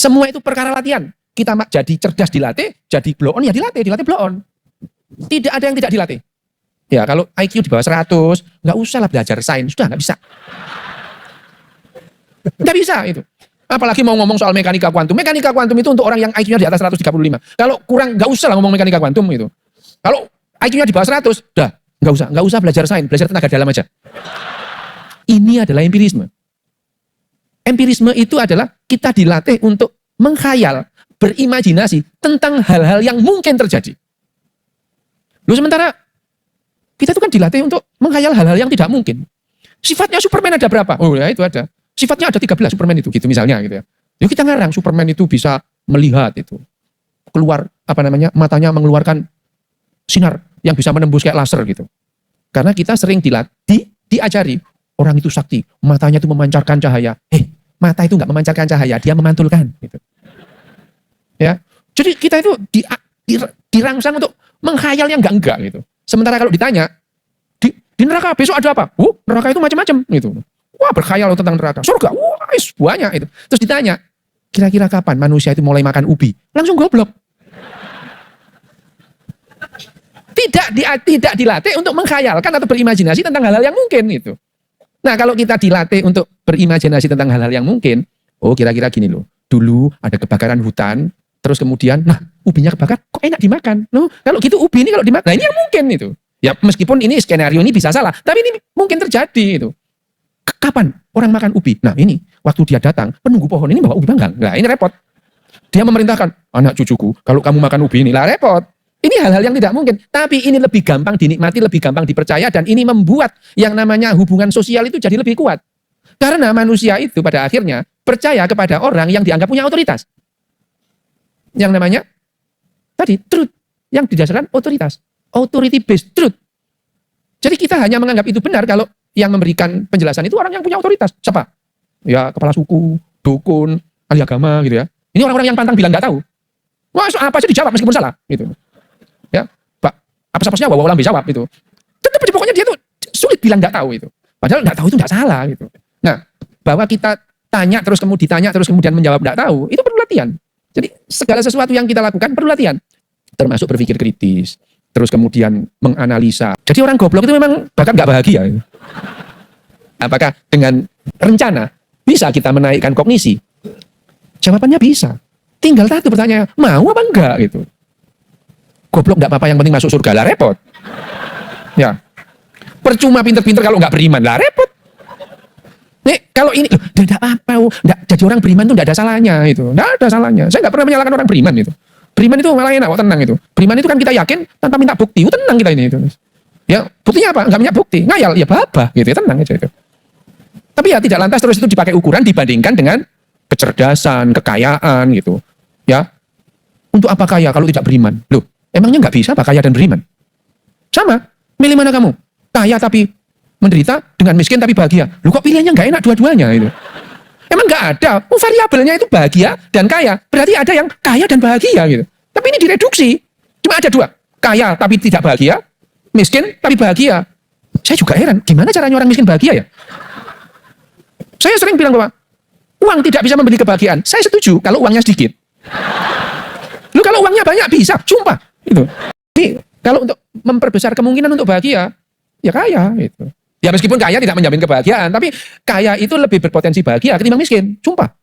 Semua itu perkara latihan. Kita jadi cerdas dilatih, jadi blow on ya dilatih blow on. Tidak ada yang tidak dilatih. Ya kalau IQ di bawah 100, nggak usah lah belajar sains, sudah nggak bisa. Nggak bisa itu. Apalagi mau ngomong soal mekanika kuantum. Mekanika kuantum itu untuk orang yang IQ-nya di atas 135. Kalau kurang nggak usah lah ngomong mekanika kuantum itu. Kalau IQ-nya di bawah 100, udah nggak usah belajar sains, belajar tenaga dalam aja. Ini adalah empirisme. Empirisme itu adalah kita dilatih untuk menghayal, berimajinasi tentang hal-hal yang mungkin terjadi. Loh sementara kita itu kan dilatih untuk menghayal hal-hal yang tidak mungkin. Sifatnya Superman ada berapa? Oh ya itu ada. Sifatnya ada 13 Superman itu gitu misalnya gitu ya. Yuk kita ngarang Superman itu bisa melihat itu. Keluar matanya mengeluarkan sinar yang bisa menembus kayak laser gitu. Karena kita sering diajari orang itu sakti, matanya itu memancarkan cahaya. Mata itu nggak memancarkan cahaya, dia memantulkan gitu. Ya. Jadi kita itu dirangsang untuk menghayal yang enggak gitu. Sementara kalau ditanya di neraka besok ada apa? Neraka itu macam-macam gitu. Wah, berkhayal tentang neraka. Surga, wah, banyak itu. Terus ditanya, kira-kira kapan manusia itu mulai makan ubi? Langsung goblok. Tidak dilatih untuk menghayalkan atau berimajinasi tentang hal-hal yang mungkin itu. Nah, kalau kita dilatih untuk berimajinasi tentang hal-hal yang mungkin, kira-kira gini loh. Dulu ada kebakaran hutan, terus kemudian, ubinya kebakar, kok enak dimakan? Loh, kalau gitu ubi ini kalau dimakan, ini yang mungkin itu. Ya, meskipun ini skenario ini bisa salah, tapi ini mungkin terjadi itu. Kapan orang makan ubi? Nah, ini waktu dia datang, penunggu pohon ini bawa ubi panggang. Nah, ini repot. Dia memerintahkan, anak cucuku, kalau kamu makan ubi ini, lah repot. Ini hal-hal yang tidak mungkin, tapi ini lebih gampang dinikmati, lebih gampang dipercaya, dan ini membuat yang namanya hubungan sosial itu jadi lebih kuat. Karena manusia itu pada akhirnya percaya kepada orang yang dianggap punya otoritas. Yang namanya tadi truth, yang didasarkan otoritas, authority based truth. Jadi kita hanya menganggap itu benar kalau yang memberikan penjelasan itu orang yang punya otoritas. Siapa? Ya kepala suku, dukun, ahli agama gitu ya. Ini orang-orang yang pantang bilang nggak tahu. Wah, apa aja dijawab meskipun salah gitu. Ya, apa sapasnya wawalam dijawab itu. Tetap pokoknya dia tuh sulit bilang nggak tahu itu. Padahal nggak tahu itu nggak salah gitu. Nah, bahwa kita ditanya terus kemudian menjawab nggak tahu, itu perlu latihan. Jadi segala sesuatu yang kita lakukan perlu latihan. Termasuk berpikir kritis, terus kemudian menganalisa. Jadi orang goblok itu memang bahkan nggak bahagia. Gitu. Apakah dengan rencana bisa kita menaikkan kognisi? Jawabannya bisa. Tinggal satu pertanyaan, mau apa enggak gitu. Goblok nggak apa-apa, yang penting masuk surga, lah repot. Ya, percuma pinter-pinter kalau nggak beriman, lah repot. Nih kalau ini, tidak apa-apa, jadi orang beriman tuh nggak ada salahnya itu, nggak ada salahnya. Saya nggak pernah menyalahkan orang beriman itu. Beriman itu malah enak, tenang itu. Beriman itu kan kita yakin tanpa minta bukti, tenang kita ini itu. Ya buktinya apa? Nggak punya bukti, ngayal, ya babah gitu, tenang aja itu. Tapi ya tidak lantas terus itu dipakai ukuran dibandingkan dengan kecerdasan, kekayaan gitu. Ya, untuk apa kaya kalau tidak beriman? Loh, emangnya nggak bisa apa kaya dan beriman? Sama, milih mana kamu? Kaya tapi menderita dengan miskin tapi bahagia. Loh kok pilihannya nggak enak dua-duanya itu? Emang nggak ada? Variabelnya itu bahagia dan kaya. Berarti ada yang kaya dan bahagia gitu. Tapi ini direduksi. Cuma ada dua. Kaya tapi tidak bahagia. Miskin tapi bahagia. Saya juga heran. Gimana caranya orang miskin bahagia ya? Saya sering bilang bahwa uang tidak bisa membeli kebahagiaan. Saya setuju kalau uangnya sedikit. Lu kalau uangnya banyak bisa. Sumpah. Gitu. Jadi kalau untuk memperbesar kemungkinan untuk bahagia, ya kaya gitu. Ya meskipun kaya tidak menjamin kebahagiaan, tapi kaya itu lebih berpotensi bahagia ketimbang miskin. Sumpah.